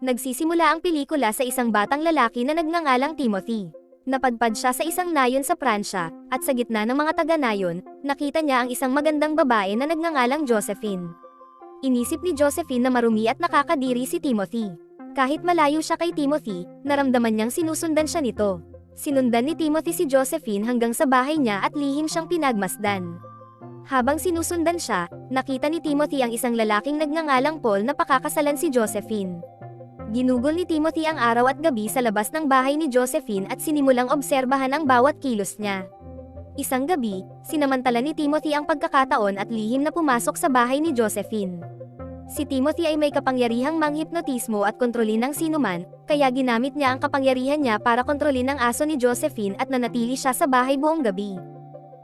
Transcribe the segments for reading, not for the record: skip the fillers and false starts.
Nagsisimula ang pelikula sa isang batang lalaki na nagngangalang Timothy. Napadpad siya sa isang nayon sa Pransya, at sa gitna ng mga taga-nayon, nakita niya ang isang magandang babae na nagngangalang Josephine. Inisip ni Josephine na marumi at nakakadiri si Timothy. Kahit malayo siya kay Timothy, naramdaman niyang sinusundan siya nito. Sinundan ni Timothy si Josephine hanggang sa bahay niya at lihim siyang pinagmasdan. Habang sinusundan siya, nakita ni Timothy ang isang lalaking nagngangalang Paul na pakakasalan si Josephine. Ginugol ni Timothy ang araw at gabi sa labas ng bahay ni Josephine at sinimulang obserbahan ang bawat kilos niya. Isang gabi, sinamantala ni Timothy ang pagkakataon at lihim na pumasok sa bahay ni Josephine. Si Timothy ay may kapangyarihang manghipnotismo at kontrolin ng sinuman, kaya ginamit niya ang kapangyarihan niya para kontrolin ang aso ni Josephine at nanatili siya sa bahay buong gabi.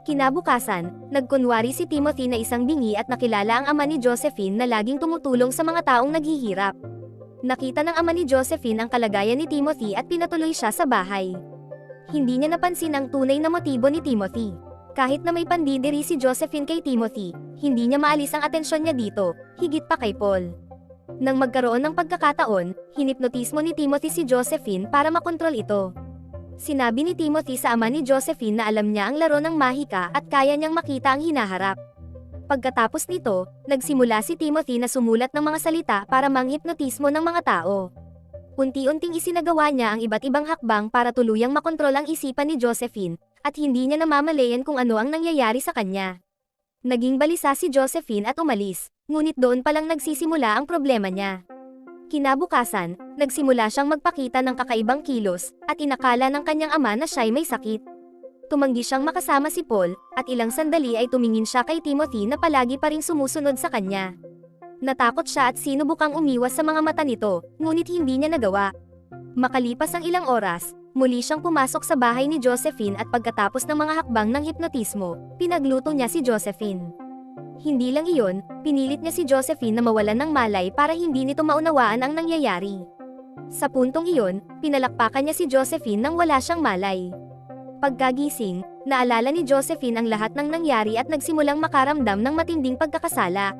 Kinabukasan, nagkunwari si Timothy na isang bingi at nakilala ang ama ni Josephine na laging tumutulong sa mga taong naghihirap. Nakita ng ama ni Josephine ang kalagayan ni Timothy at pinatuloy siya sa bahay. Hindi niya napansin ang tunay na motibo ni Timothy. Kahit na may pandidiri si Josephine kay Timothy, hindi niya maalis ang atensyon niya dito, higit pa kay Paul. Nang magkaroon ng pagkakataon, hinipnotismo ni Timothy si Josephine para makontrol ito. Sinabi ni Timothy sa ama ni Josephine na alam niya ang laro ng mahika at kaya niyang makita ang hinaharap. Pagkatapos nito, nagsimula si Timothy na sumulat ng mga salita para manghipnotismo ng mga tao. Unti-unting isinagawa niya ang iba't ibang hakbang para tuluyang makontrol ang isipan ni Josephine, at hindi niya namamalayan kung ano ang nangyayari sa kanya. Naging balisa si Josephine at umalis, ngunit doon palang nagsisimula ang problema niya. Kinabukasan, nagsimula siyang magpakita ng kakaibang kilos, at inakala ng kanyang ama na siya'y may sakit. Tumanggi siyang makasama si Paul, at ilang sandali ay tumingin siya kay Timothy na palagi pa ring sumusunod sa kanya. Natakot siya at sinubukang umiwas sa mga mata nito, ngunit hindi niya nagawa. Makalipas ang ilang oras, muli siyang pumasok sa bahay ni Josephine at pagkatapos ng mga hakbang ng hipnotismo, pinagluto niya si Josephine. Hindi lang iyon, pinilit niya si Josephine na mawalan ng malay para hindi nito maunawaan ang nangyayari. Sa puntong iyon, pinalakpakan niya si Josephine nang wala siyang malay. Pagkagising, naalala ni Josephine ang lahat ng nangyari at nagsimulang makaramdam ng matinding pagkakasala.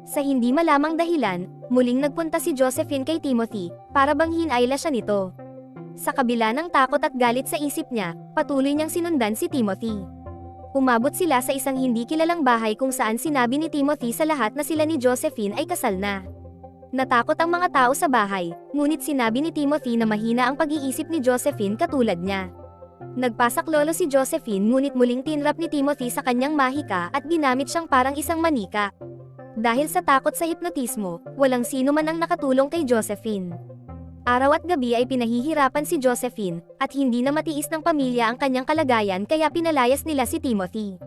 Sa hindi malamang dahilan, muling nagpunta si Josephine kay Timothy, para bang hinayla siya nito. Sa kabila ng takot at galit sa isip niya, patuloy niyang sinundan si Timothy. Umabot sila sa isang hindi kilalang bahay kung saan sinabi ni Timothy sa lahat na sila ni Josephine ay kasal na. Natakot ang mga tao sa bahay, ngunit sinabi ni Timothy na mahina ang pag-iisip ni Josephine katulad niya. Nagpasaklolo si Josephine ngunit muling tinrap ni Timothy sa kanyang mahika at ginamit siyang parang isang manika. Dahil sa takot sa hipnotismo, walang sino man ang nakatulong kay Josephine. Araw at gabi ay pinahihirapan si Josephine, at hindi na matiis ng pamilya ang kanyang kalagayan kaya pinalayas nila si Timothy.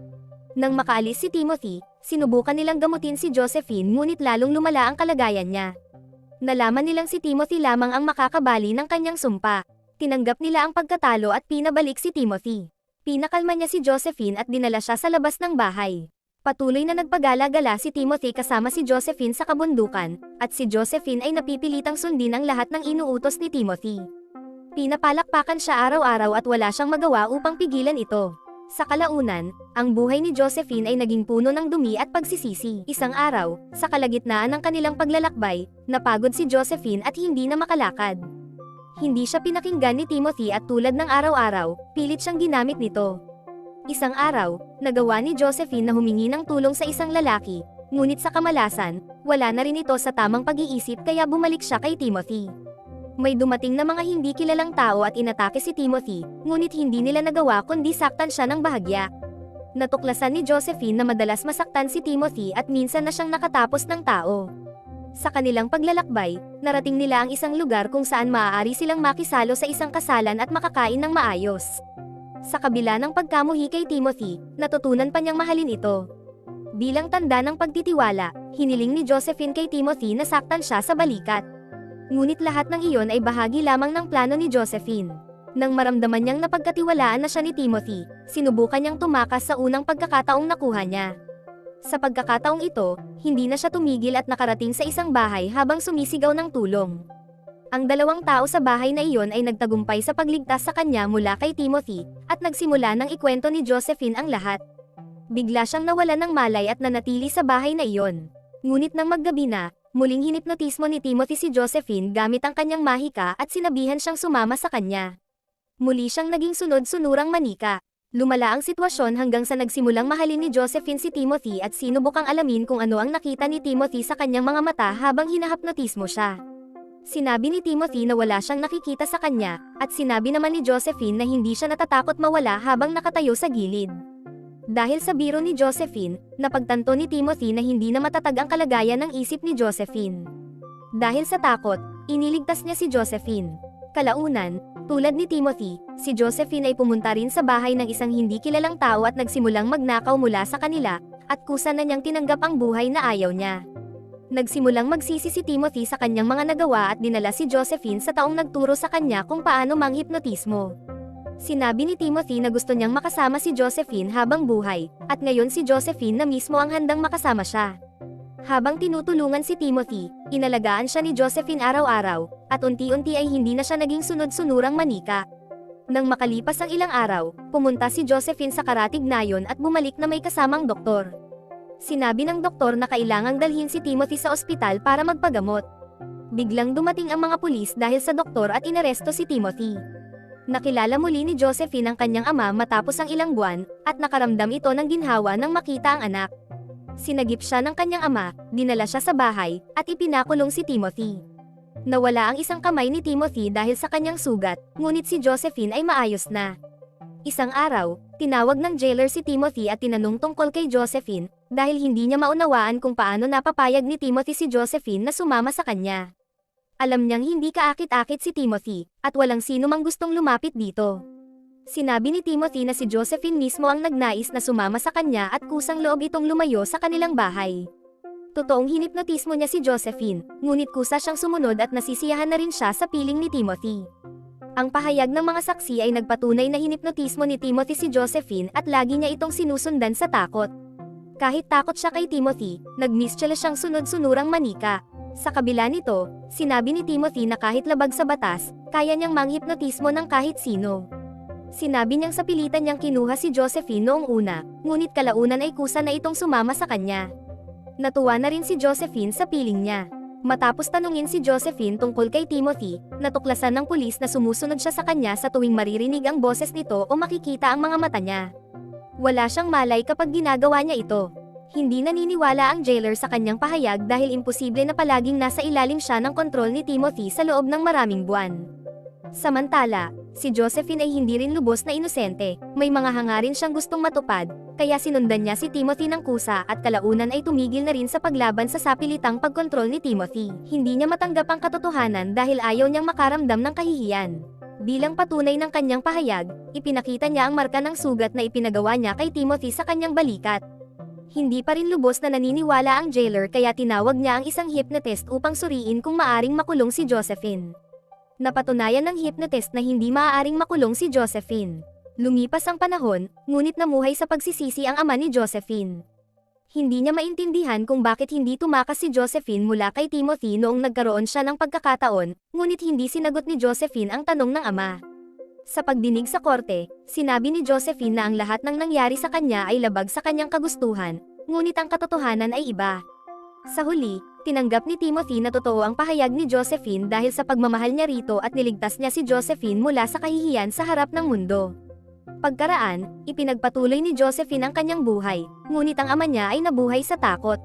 Nang makaalis si Timothy, sinubukan nilang gamutin si Josephine ngunit lalong lumala ang kalagayan niya. Nalaman nilang si Timothy lamang ang makakabali ng kanyang sumpa. Tinanggap nila ang pagkatalo at pinabalik si Timothy. Pinakalma niya si Josephine at dinala siya sa labas ng bahay. Patuloy na nagpagala-gala si Timothy kasama si Josephine sa kabundukan, at si Josephine ay napipilitang sundin ang lahat ng inuutos ni Timothy. Pinapalakpakan siya araw-araw at wala siyang magawa upang pigilan ito. Sa kalaunan, ang buhay ni Josephine ay naging puno ng dumi at pagsisisi. Isang araw, sa kalagitnaan ng kanilang paglalakbay, napagod si Josephine at hindi na makalakad. Hindi siya pinakinggan ni Timothy at tulad ng araw-araw, pilit siyang ginamit nito. Isang araw, nagawa ni Josephine na humingi ng tulong sa isang lalaki, ngunit sa kamalasan, wala na rin ito sa tamang pag-iisip kaya bumalik siya kay Timothy. May dumating na mga hindi kilalang tao at inatake si Timothy, ngunit hindi nila nagawa kundi saktan siya ng bahagya. Natuklasan ni Josephine na madalas masaktan si Timothy at minsan na siyang nakatapos ng tao. Sa kanilang paglalakbay, narating nila ang isang lugar kung saan maaari silang makisalo sa isang kasalan at makakain ng maayos. Sa kabila ng pagkamuhi kay Timothy, natutunan pa niyang mahalin ito. Bilang tanda ng pagtitiwala, hiniling ni Josephine kay Timothy na saktan siya sa balikat. Ngunit lahat ng iyon ay bahagi lamang ng plano ni Josephine. Nang maramdaman niyang napagkatiwalaan na siya ni Timothy, sinubukan niyang tumakas sa unang pagkakataong nakuha niya. Sa pagkakataong ito, hindi na siya tumigil at nakarating sa isang bahay habang sumisigaw ng tulong. Ang dalawang tao sa bahay na iyon ay nagtagumpay sa pagligtas sa kanya mula kay Timothy, at nagsimula ng ikwento ni Josephine ang lahat. Bigla siyang nawalan ng malay at nanatili sa bahay na iyon. Ngunit nang maggabi na, Muling hinipnotismo ni Timothy si Josephine gamit ang kanyang mahika at sinabihan siyang sumama sa kanya. Muli siyang naging sunod-sunurang manika. Lumala ang sitwasyon hanggang sa nagsimulang mahalin ni Josephine si Timothy at sinubukang alamin kung ano ang nakita ni Timothy sa kanyang mga mata habang hinahapnotismo siya. Sinabi ni Timothy na wala siyang nakikita sa kanya, at sinabi naman ni Josephine na hindi siya natatakot mawala habang nakatayo sa gilid. Dahil sa biro ni Josephine, napagtanto ni Timothy na hindi na matatag ang kalagayan ng isip ni Josephine. Dahil sa takot, iniligtas niya si Josephine. Kalaunan, tulad ni Timothy, si Josephine ay pumunta rin sa bahay ng isang hindi kilalang tao at nagsimulang magnakaw mula sa kanila, at kusa na niyang tinanggap ang buhay na ayaw niya. Nagsimulang magsisi si Timothy sa kanyang mga nagawa at dinala si Josephine sa taong nagturo sa kanya kung paano manghipnotismo. Sinabi ni Timothy na gusto niyang makasama si Josephine habang buhay, at ngayon si Josephine na mismo ang handang makasama siya. Habang tinutulungan si Timothy, inalagaan siya ni Josephine araw-araw, at unti-unti ay hindi na siya naging sunod-sunurang manika. Nang makalipas ang ilang araw, pumunta si Josephine sa Karatignayon at bumalik na may kasamang doktor. Sinabi ng doktor na kailangang dalhin si Timothy sa ospital para magpagamot. Biglang dumating ang mga pulis dahil sa doktor at inaresto si Timothy. Nakilala muli ni Josephine ang kanyang ama matapos ang ilang buwan, at nakaramdam ito ng ginhawa nang makita ang anak. Sinagip siya ng kanyang ama, dinala siya sa bahay, at ipinakulong si Timothy. Nawala ang isang kamay ni Timothy dahil sa kanyang sugat, ngunit si Josephine ay maayos na. Isang araw, tinawag ng jailer si Timothy at tinanong tungkol kay Josephine, dahil hindi niya maunawaan kung paano napapayag ni Timothy si Josephine na sumama sa kanya. Alam niyang hindi kaakit-akit si Timothy, at walang sino mang gustong lumapit dito. Sinabi ni Timothy na si Josephine mismo ang nagnais na sumama sa kanya at kusang loob itong lumayo sa kanilang bahay. Totoong hinipnotismo niya si Josephine, ngunit kusa siyang sumunod at nasisiyahan na rin siya sa piling ni Timothy. Ang pahayag ng mga saksi ay nagpatunay na hinipnotismo ni Timothy si Josephine at lagi niya itong sinusundan sa takot. Kahit takot siya kay Timothy, nagmistyala siyang sunod-sunurang manika. Sa kabila nito, sinabi ni Timothy na kahit labag sa batas, kaya niyang manghipnotismo ng kahit sino. Sinabi niyang sa pilitan niyang kinuha si Josephine noong una, ngunit kalaunan ay kusa na itong sumama sa kanya. Natuwa na rin si Josephine sa piling niya. Matapos tanungin si Josephine tungkol kay Timothy, natuklasan ng pulis na sumusunod siya sa kanya sa tuwing maririnig ang boses nito o makikita ang mga mata niya. Wala siyang malay kapag ginagawa niya ito. Hindi naniniwala ang jailer sa kanyang pahayag dahil imposible na palaging nasa ilalim siya ng kontrol ni Timothy sa loob ng maraming buwan. Samantala, si Josephine ay hindi rin lubos na inosente, may mga hangarin siyang gustong matupad, kaya sinundan niya si Timothy ng kusa at kalaunan ay tumigil na rin sa paglaban sa sapilitang pagkontrol ni Timothy. Hindi niya matanggap ang katotohanan dahil ayaw niyang makaramdam ng kahihiyan. Bilang patunay ng kanyang pahayag, ipinakita niya ang marka ng sugat na ipinagawa niya kay Timothy sa kanyang balikat. Hindi pa rin lubos na naniniwala ang jailer kaya tinawag niya ang isang hypnotist upang suriin kung maaring makulong si Josephine. Napatunayan ng hypnotist na hindi maaaring makulong si Josephine. Lumipas ang panahon, ngunit namuhay sa pagsisisi ang ama ni Josephine. Hindi niya maintindihan kung bakit hindi tumakas si Josephine mula kay Timothy noong nagkaroon siya ng pagkakataon, ngunit hindi sinagot ni Josephine ang tanong ng ama. Sa pagdinig sa korte, sinabi ni Josephine na ang lahat ng nangyari sa kanya ay labag sa kanyang kagustuhan, ngunit ang katotohanan ay iba. Sa huli, tinanggap ni Timothy na totoo ang pahayag ni Josephine dahil sa pagmamahal niya rito at niligtas niya si Josephine mula sa kahihiyan sa harap ng mundo. Pagkaraan, ipinagpatuloy ni Josephine ang kanyang buhay, ngunit ang ama niya ay nabuhay sa takot.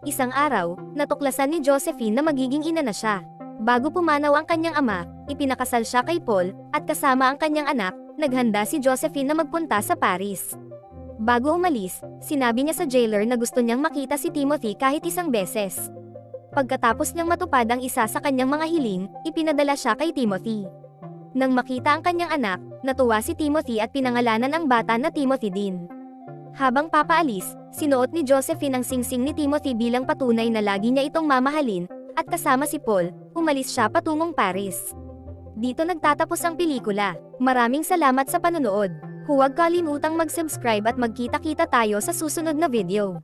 Isang araw, natuklasan ni Josephine na magiging ina na siya. Bago pumanaw ang kanyang ama, ipinakasal siya kay Paul, at kasama ang kanyang anak, naghanda si Josephine na magpunta sa Paris. Bago umalis, sinabi niya sa jailer na gusto niyang makita si Timothy kahit isang beses. Pagkatapos niyang matupad ang isa sa kanyang mga hiling, ipinadala siya kay Timothy. Nang makita ang kanyang anak, natuwa si Timothy at pinangalanan ang bata na Timothy din. Habang papaalis, sinuot ni Josephine ang singsing ni Timothy bilang patunay na lagi niya itong mamahalin, at kasama si Paul, umalis siya patungong Paris. Dito nagtatapos ang pelikula. Maraming salamat sa panonood. Huwag kalimutang mag-subscribe at magkita-kita tayo sa susunod na video.